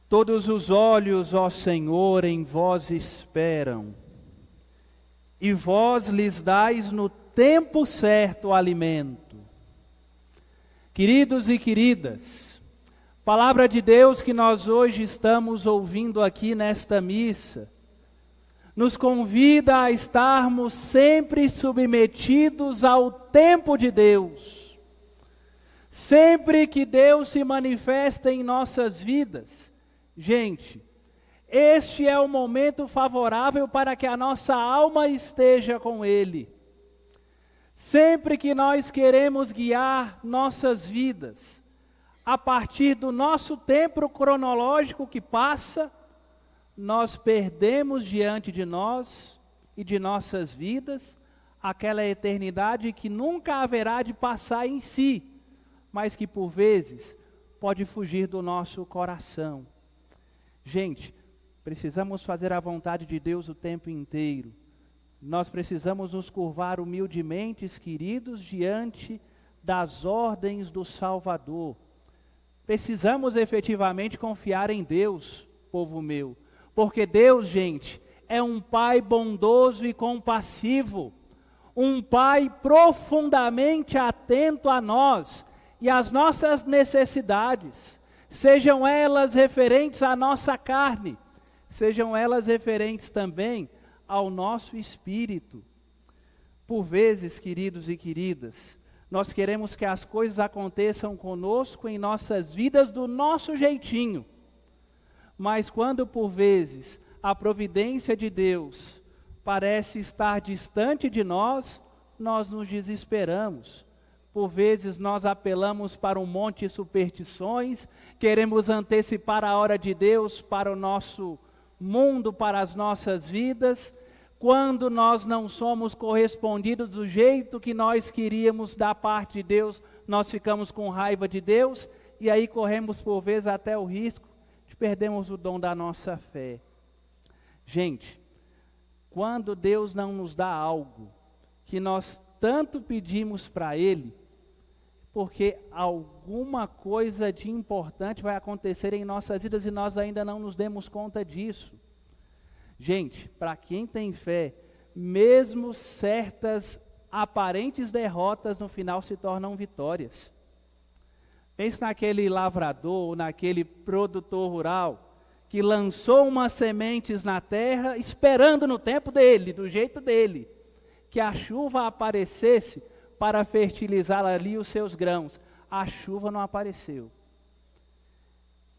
Todos os olhos, ó Senhor, em vós esperam, e vós lhes dais no tempo certo o alimento. Queridos e queridas, palavra de Deus que nós hoje estamos ouvindo aqui nesta missa, nos convida a estarmos sempre submetidos ao tempo de Deus. Sempre que Deus se manifesta em nossas vidas, gente, este é o momento favorável para que a nossa alma esteja com Ele. Sempre que nós queremos guiar nossas vidas, a partir do nosso tempo cronológico que passa, nós perdemos diante de nós e de nossas vidas aquela eternidade que nunca haverá de passar em si, mas que por vezes pode fugir do nosso coração. Gente, precisamos fazer a vontade de Deus o tempo inteiro. Nós precisamos nos curvar humildemente, queridos, diante das ordens do Salvador. Precisamos efetivamente confiar em Deus, povo meu. Porque Deus, gente, é um Pai bondoso e compassivo. Um Pai profundamente atento a nós e às nossas necessidades. Sejam elas referentes à nossa carne, sejam elas referentes também ao nosso espírito. Por vezes, queridos e queridas, nós queremos que as coisas aconteçam conosco em nossas vidas do nosso jeitinho. Mas quando por vezes a providência de Deus parece estar distante de nós, nós nos desesperamos. Por vezes nós apelamos para um monte de superstições, queremos antecipar a hora de Deus para o nosso mundo, para as nossas vidas. Quando nós não somos correspondidos do jeito que nós queríamos da parte de Deus, nós ficamos com raiva de Deus e aí corremos por vezes até o risco de perdermos o dom da nossa fé. Gente, quando Deus não nos dá algo que nós tanto pedimos para Ele, porque alguma coisa de importante vai acontecer em nossas vidas e nós ainda não nos demos conta disso. Gente, para quem tem fé, mesmo certas aparentes derrotas no final se tornam vitórias. Pense naquele lavrador, naquele produtor rural, que lançou umas sementes na terra, esperando no tempo dele, do jeito dele, que a chuva aparecesse para fertilizar ali os seus grãos. A chuva não apareceu.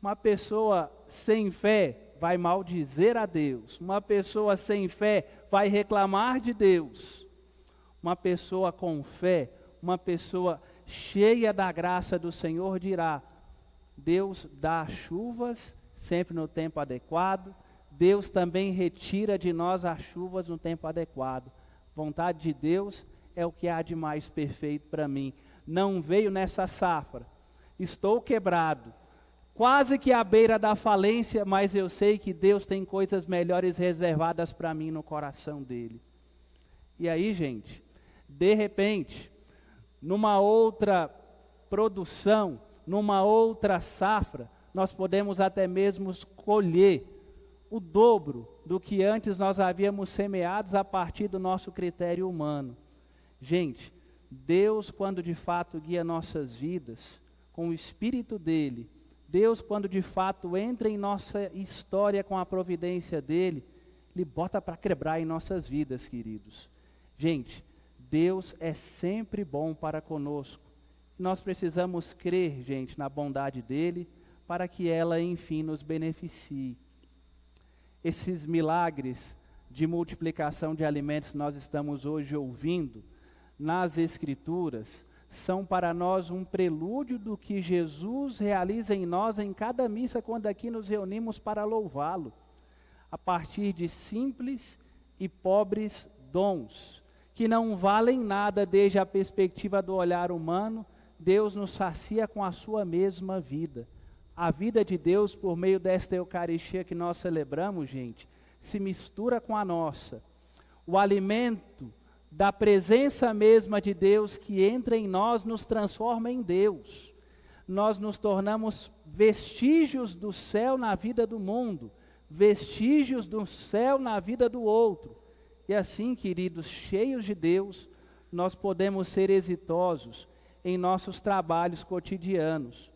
Uma pessoa sem fé vai maldizer a Deus. Uma pessoa sem fé vai reclamar de Deus. Uma pessoa com fé, uma pessoa cheia da graça do Senhor dirá: Deus dá chuvas sempre no tempo adequado. Deus também retira de nós as chuvas no tempo adequado. Vontade de Deus é o que há de mais perfeito para mim. Não veio nessa safra, estou quebrado, quase que à beira da falência, mas eu sei que Deus tem coisas melhores reservadas para mim no coração dele. E aí, gente, de repente, numa outra produção, numa outra safra, nós podemos até mesmo colher o dobro do que antes nós havíamos semeados a partir do nosso critério humano. Gente, Deus, quando de fato guia nossas vidas, com o Espírito dele, Deus, quando de fato entra em nossa história com a providência dele, ele bota para quebrar em nossas vidas, queridos. Gente, Deus é sempre bom para conosco. Nós precisamos crer, gente, na bondade dele, para que ela, enfim, nos beneficie. Esses milagres de multiplicação de alimentos que nós estamos hoje ouvindo nas Escrituras, são para nós um prelúdio do que Jesus realiza em nós em cada missa, quando aqui nos reunimos para louvá-lo, a partir de simples e pobres dons, que não valem nada desde a perspectiva do olhar humano. Deus nos sacia com a sua mesma vida. A vida de Deus, por meio desta Eucaristia que nós celebramos, gente, se mistura com a nossa. O alimento da presença mesma de Deus que entra em nós nos transforma em Deus. nós nos tornamos vestígios do céu na vida do mundo, vestígios do céu na vida do outro. E assim, queridos, cheios de Deus, nós podemos ser exitosos em nossos trabalhos cotidianos.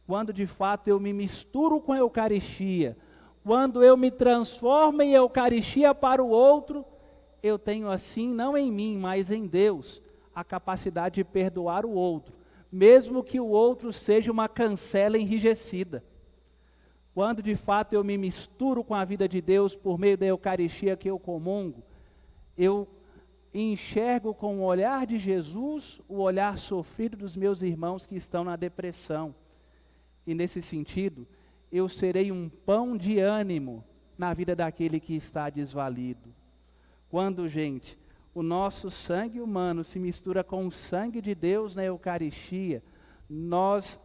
Quando de fato eu me misturo com a Eucaristia, quando eu me transformo em Eucaristia para o outro, eu tenho assim, não em mim, mas em Deus, a capacidade de perdoar o outro, mesmo que o outro seja uma cancela enrijecida. Quando de fato eu me misturo com a vida de Deus por meio da Eucaristia que eu comungo, eu enxergo com o olhar de Jesus o olhar sofrido dos meus irmãos que estão na depressão. E nesse sentido, eu serei um pão de ânimo na vida daquele que está desvalido. Quando, gente, o nosso sangue humano se mistura com o sangue de Deus na Eucaristia, nós,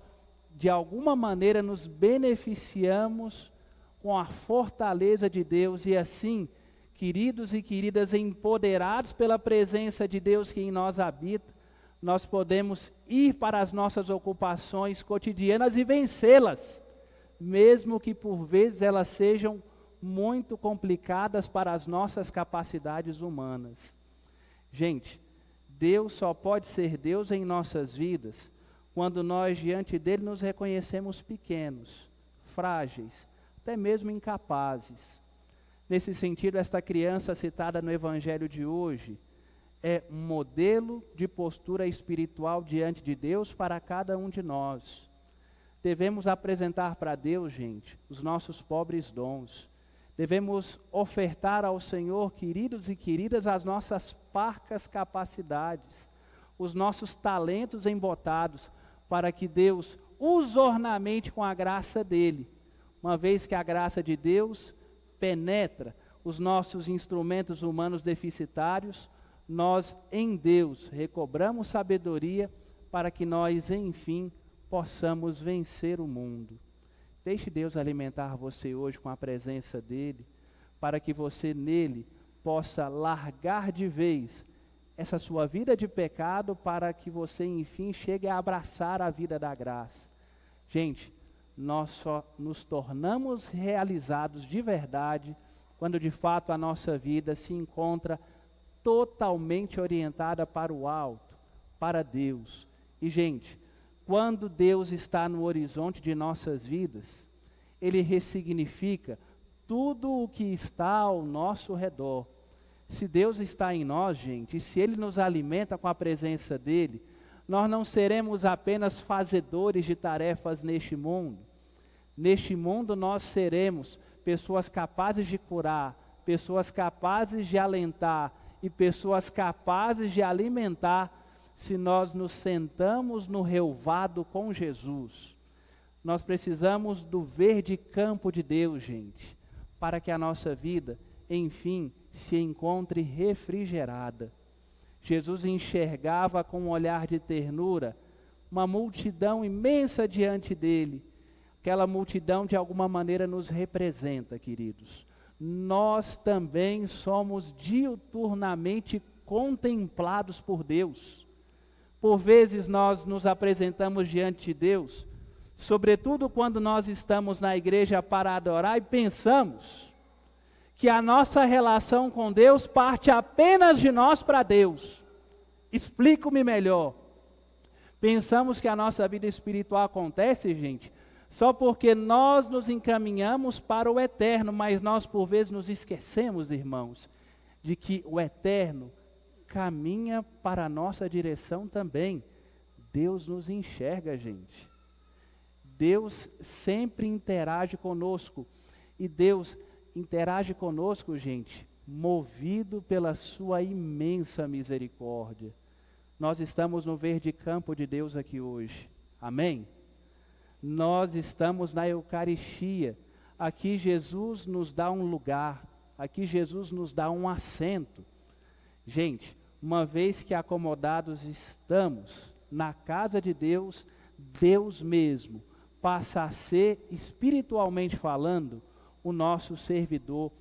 de alguma maneira, nos beneficiamos com a fortaleza de Deus e assim, queridos e queridas, empoderados pela presença de Deus que em nós habita, nós podemos ir para as nossas ocupações cotidianas e vencê-las, mesmo que por vezes elas sejam muito complicadas para as nossas capacidades humanas. Gente, Deus só pode ser Deus em nossas vidas quando nós diante dele nos reconhecemos pequenos, frágeis, até mesmo incapazes. Nesse sentido, esta criança citada no Evangelho de hoje é um modelo de postura espiritual diante de Deus para cada um de nós. Devemos apresentar para Deus, gente, os nossos pobres dons. Devemos ofertar ao Senhor, queridos e queridas, as nossas parcas capacidades, os nossos talentos embotados, para que Deus os ornamente com a graça dEle, uma vez que a graça de Deus penetra os nossos instrumentos humanos deficitários, nós em Deus recobramos sabedoria para que nós, enfim, possamos vencer o mundo. Deixe Deus alimentar você hoje com a presença dEle, para que você nele possa largar de vez essa sua vida de pecado, para que você, enfim, chegue a abraçar a vida da graça. Gente, nós só nos tornamos realizados de verdade quando de fato a nossa vida se encontra totalmente orientada para o alto, para Deus. E, gente, quando Deus está no horizonte de nossas vidas, Ele ressignifica tudo o que está ao nosso redor. Se Deus está em nós, gente, e se Ele nos alimenta com a presença dEle, nós não seremos apenas fazedores de tarefas neste mundo. Neste mundo nós seremos pessoas capazes de curar, pessoas capazes de alentar e pessoas capazes de alimentar, se nós nos sentamos no relvado com Jesus. Nós precisamos do verde campo de Deus, gente, para que a nossa vida, enfim, se encontre refrigerada. Jesus enxergava com um olhar de ternura uma multidão imensa diante dele. Aquela multidão de alguma maneira nos representa, queridos. Nós também somos diuturnamente contemplados por Deus. Por vezes nós nos apresentamos diante de Deus, sobretudo quando nós estamos na igreja para adorar e pensamos que a nossa relação com Deus parte apenas de nós para Deus. Explico-me melhor. Pensamos que a nossa vida espiritual acontece, gente, só porque nós nos encaminhamos para o eterno, mas nós por vezes nos esquecemos, irmãos, de que o eterno caminha para a nossa direção também. Deus nos enxerga, gente. Deus sempre interage conosco. E Deus interage conosco, gente, movido pela sua imensa misericórdia. Nós estamos no verde campo de Deus aqui hoje. Amém? Nós estamos na Eucaristia. Aqui Jesus nos dá um lugar. Aqui Jesus nos dá um assento. Gente, uma vez que acomodados estamos na casa de Deus, Deus mesmo passa a ser, espiritualmente falando, o nosso servidor.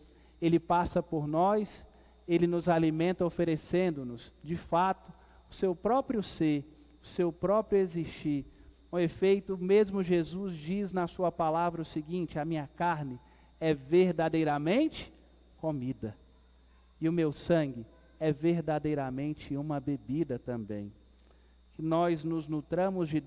Ele passa por nós, Ele nos alimenta oferecendo-nos, de fato, o seu próprio ser, o seu próprio existir, Com efeito, mesmo Jesus diz na sua palavra o seguinte: a minha carne é verdadeiramente comida, e o meu sangue é verdadeiramente uma bebida também. Que nós nos nutramos de